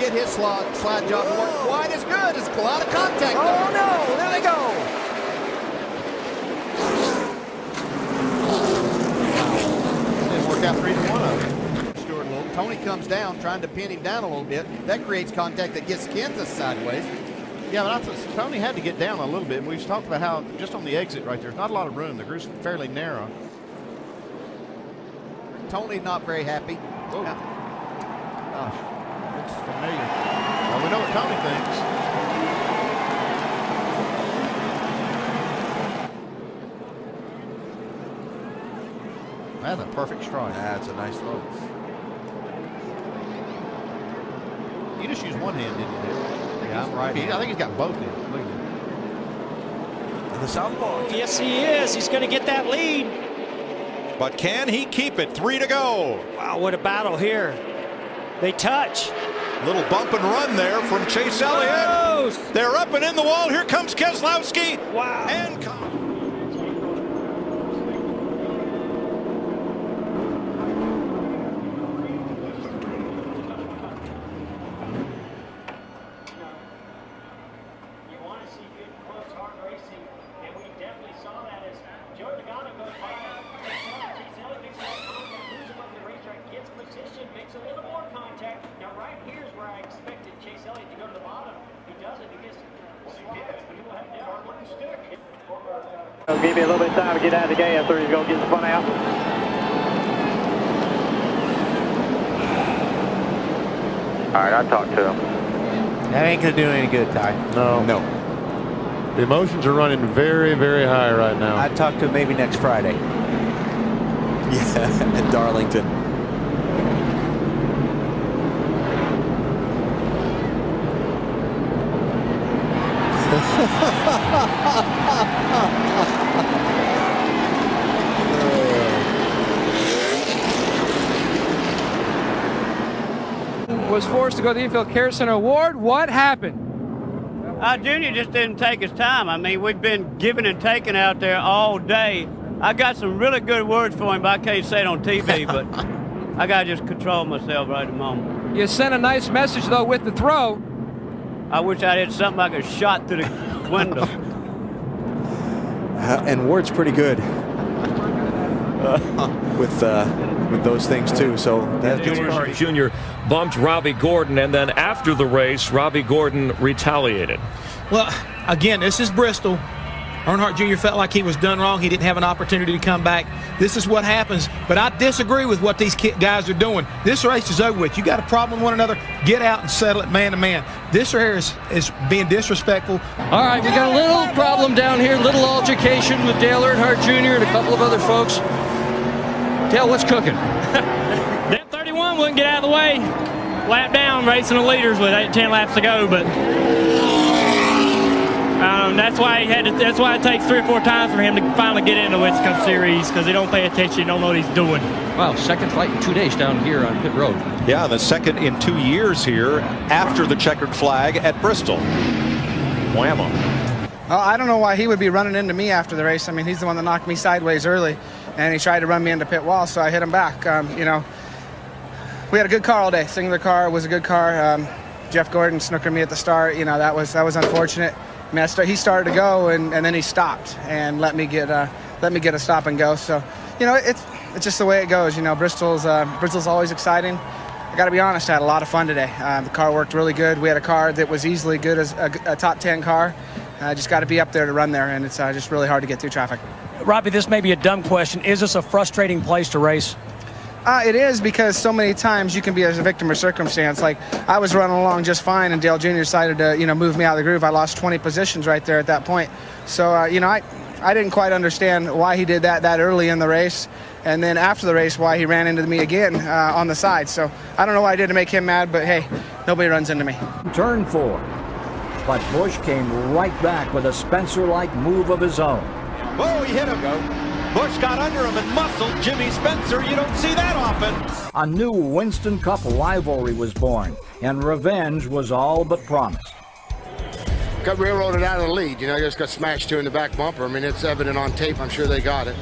get his slide job to work quite as good. It's a lot of contact. Oh, no. There they go. Didn't work out for either one of them. Tony comes down, trying to pin him down a little bit. That creates contact that gets Kansas sideways. Yeah, but I thought Tony had to get down a little bit. And we've talked about how just on the exit right there's not a lot of room. The groove's fairly narrow. Tony not very happy. Oh. Gosh, it's familiar. Well, we know what Tony thinks. That's a perfect strike. That's a nice throw. You just used one hand, didn't you? Yeah, I'm right. I think he's got both hands. Look at that. The southpaw. Yes, he is. He's going to get that lead. But can he keep it? 3 to go. Wow, what a battle here. They touch. Little bump and run there from Chase Elliott. Close. They're up and in the wall. Here comes Keselowski. Wow. And makes a little more contact. Now, right here's where I expected Chase Elliott to go to the bottom. He doesn't. He gets but he will have to hard looking stick. I'll give you a little bit of time to get out of the gas, or he's going to get spun out. All right, I talked to him. That ain't going to do any good, Ty. No. The emotions are running very, very high right now. I'd talk to him maybe next Friday. Yeah, at Darlington. Was forced to go to the Infield Care Center Award. What happened? Junior just didn't take his time. I mean, we've been giving and taking out there all day. I got some really good words for him, but I can't say it on TV, but I got to just control myself right at the moment. You sent a nice message, though, with the throw. I wish I had something I could shot through the window. And Ward's pretty good with those things too. So Earnhardt Jr. bumped Robbie Gordon, and then after the race, Robbie Gordon retaliated. Well, again, this is Bristol. Earnhardt Jr. felt like he was done wrong. He didn't have an opportunity to come back. This is what happens. But I disagree with what these guys are doing. This race is over with. You got a problem with one another, get out and settle it man to man. This here is being disrespectful. All right, we got a little problem down here, little altercation with Dale Earnhardt Jr. and a couple of other folks. Dale, what's cooking? That 31 wouldn't get out of the way. Lap down, racing the leaders with 10 laps to go, but that's why it takes 3 or 4 times for him to finally get into the West Cup Series, because he don't pay attention, he don't know what he's doing. Wow, second fight in 2 days down here on pit road. yeah, the second in 2 years here after the checkered flag at Bristol. Whammo. Well, I don't know why he would be running into me after the race. I mean, he's the one that knocked me sideways early, and he tried to run me into pit wall, so I hit him back. We had a good car all day. Singular car was a good car. Jeff Gordon snookered me at the start. That was unfortunate. I mean, he started to go, and then he stopped and let me get a stop and go. So, it's just the way it goes. Bristol's always exciting. I got to be honest, I had a lot of fun today. The car worked really good. We had a car that was easily good as a top 10 car. Just got to be up there to run there, and it's just really hard to get through traffic. Robbie, this may be a dumb question. Is this a frustrating place to race? It is, because so many times you can be as a victim of circumstance. Like, I was running along just fine, and Dale Jr. decided to, move me out of the groove. I lost 20 positions right there at that point. So, I didn't quite understand why he did that early in the race, and then after the race, why he ran into me again on the side. So, I don't know what I did to make him mad, but hey, nobody runs into me. Turn 4. But Busch came right back with a Spencer-like move of his own. Whoa, he hit him. Busch got under him and muscled Jimmy Spencer. You don't see that often. A new Winston Cup rivalry was born, and revenge was all but promised. Got railroaded out of the lead. Just got smashed in the back bumper. I mean, it's evident on tape. I'm sure they got it.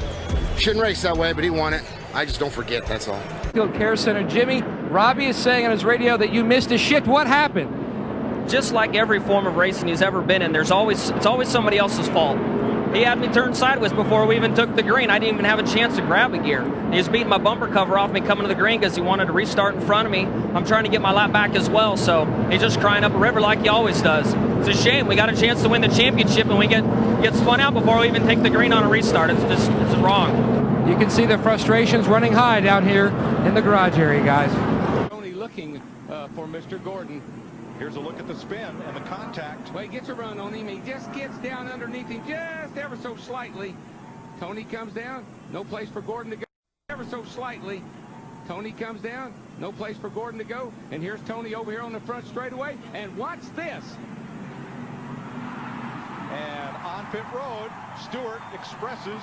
Shouldn't race that way, but he won it. I just don't forget, that's all. Field Care Center, Jimmy, Robbie is saying on his radio that you missed a shift. What happened? Just like every form of racing he's ever been in, it's always somebody else's fault. He had me turn sideways before we even took the green. I didn't even have a chance to grab a gear. He was beating my bumper cover off me coming to the green because he wanted to restart in front of me. I'm trying to get my lap back as well, so he's just crying up a river like he always does. It's a shame. We got a chance to win the championship and we get spun out before we even take the green on a restart. It's wrong. You can see the frustrations running high down here in the garage area, guys. Tony looking for Mr. Gordon. Here's a look at the spin and the contact. Well, he gets a run on him. He just gets down underneath him just ever so slightly. Tony comes down. No place for Gordon to go. Ever so slightly. Tony comes down. No place for Gordon to go. And here's Tony over here on the front straightaway. And watch this. And on pit road, Stewart expresses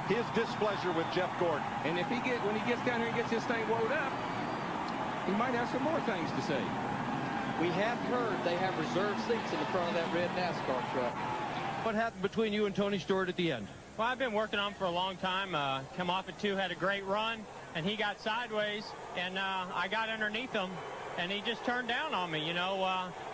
his displeasure with Jeff Gordon. And if when he gets down here and gets this thing wound up, he might have some more things to say. We have heard they have reserved seats in the front of that red NASCAR truck. What happened between you and Tony Stewart at the end? Well, I've been working on him for a long time. Come off at 2, had a great run, and he got sideways, and I got underneath him, and he just turned down on me. You know,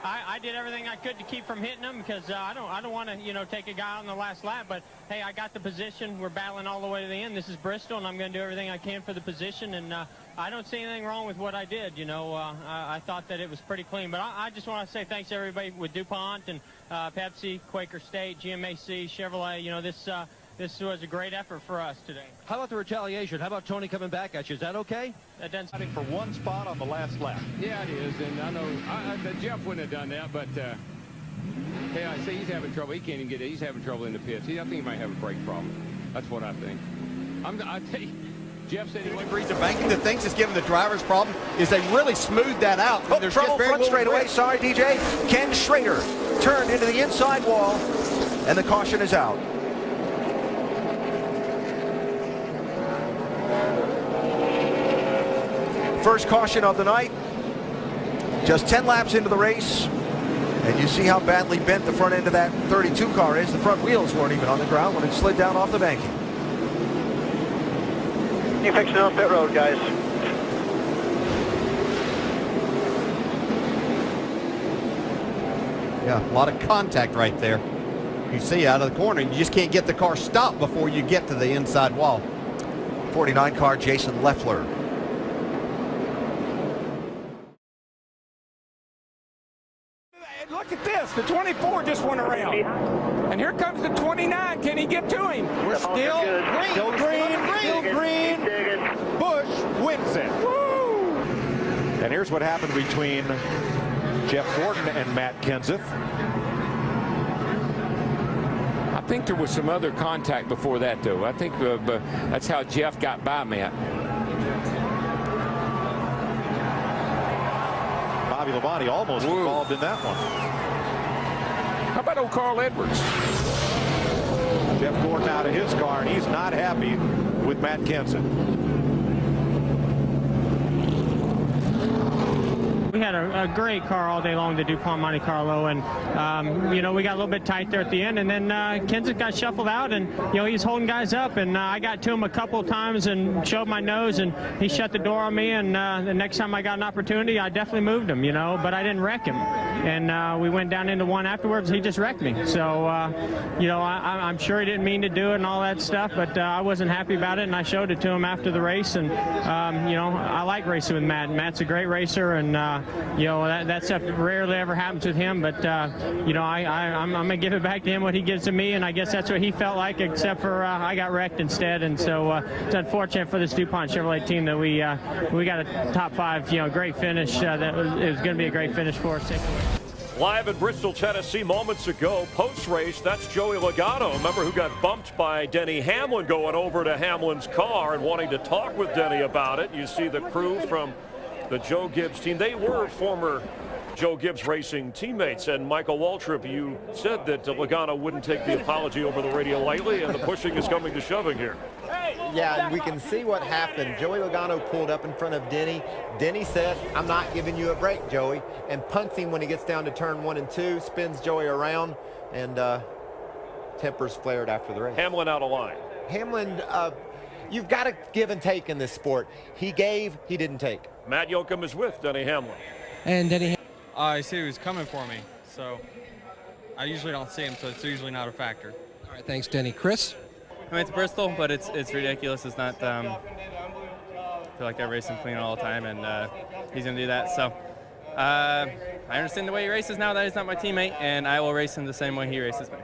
I did everything I could to keep from hitting him because I don't want to, take a guy out in the last lap. But hey, I got the position. We're battling all the way to the end. This is Bristol, and I'm going to do everything I can for the position. And I don't see anything wrong with what I did. I thought that it was pretty clean. But I just want to say thanks to everybody with DuPont and Pepsi, Quaker State, GMAC, Chevrolet. This was a great effort for us today. How about the retaliation? How about Tony coming back at you? Is that okay? That doesn't Fighting for one spot on the last lap. Yeah, it is. And I know Jeff wouldn't have done that, but hey, I say he's having trouble. He can't even get it. He's having trouble in the pits. I think he might have a brake problem. That's what I think. I tell you, Jeff said he agreed to banking. The things that's given the drivers problem is they really smoothed that out. Oh, There's trouble just very front little straightaway. grip. Sorry, DJ. Ken Schrader turned into the inside wall, and the caution is out. First caution of the night. Just 10 laps into the race, and you see how badly bent the front end of that 32 car is. The front wheels weren't even on the ground when it slid down off the banking. You fixing it on pit road, guys. Yeah, a lot of contact right there. You see out of the corner, you just can't get the car stopped before you get to the inside wall. 49 car, Jason Leffler. look at this. The 24 just went around. And here comes the 29. Can he get to him? We're still green. Busch wins it. Woo! And here's what happened between Jeff Gordon and Matt Kenseth. I think there was some other contact before that, though. I think that's how Jeff got by Matt. Bobby Labonte almost involved in that one. How about old Carl Edwards? Jeff Gordon out of his car, and he's not happy with Matt Kenseth. We had a great car all day long, the DuPont Monte Carlo, and we got a little bit tight there at the end, and then Kenseth got shuffled out, and he's holding guys up, and I got to him a couple of times and showed my nose, and he shut the door on me, and the next time I got an opportunity, I definitely moved him, but I didn't wreck him, and we went down into one afterwards. He just wrecked me, so I'm sure he didn't mean to do it and all that stuff, but I wasn't happy about it, and I showed it to him after the race, and I like racing with Matt. Matt's a great racer, and that stuff rarely ever happens with him, but I'm gonna give it back to him what he gives to me, and I guess that's what he felt like, except for I got wrecked instead, and so it's unfortunate for this DuPont Chevrolet team that we got a top 5 great finish. It was going to be a great finish for us. Live in Bristol, Tennessee, moments ago, post-race, that's Joey Logano. Remember, who got bumped by Denny Hamlin going over to Hamlin's car and wanting to talk with Denny about it. You see the crew from the Joe Gibbs team. They were former Joe Gibbs Racing teammates. And Michael Waltrip, you said that Logano wouldn't take the apology over the radio lightly, and the pushing is coming to shoving here. Yeah, and we can see what happened. Joey Logano pulled up in front of Denny. Denny said, "I'm not giving you a break, Joey," and punts him when he gets down to turn 1 and 2, spins Joey around, and tempers flared after the race. Hamlin out of line. Hamlin, you've got to give and take in this sport. He gave, he didn't take. Matt Yoakum is with Denny Hamlin. And Denny, I see he was coming for me, so I usually don't see him, so it's usually not a factor. All right, thanks, Denny. Chris? I mean, it's Bristol, but it's ridiculous. It's not. I feel like I race him clean all the time, and he's going to do that. So I understand the way he races now that he's not my teammate, and I will race him the same way he races me.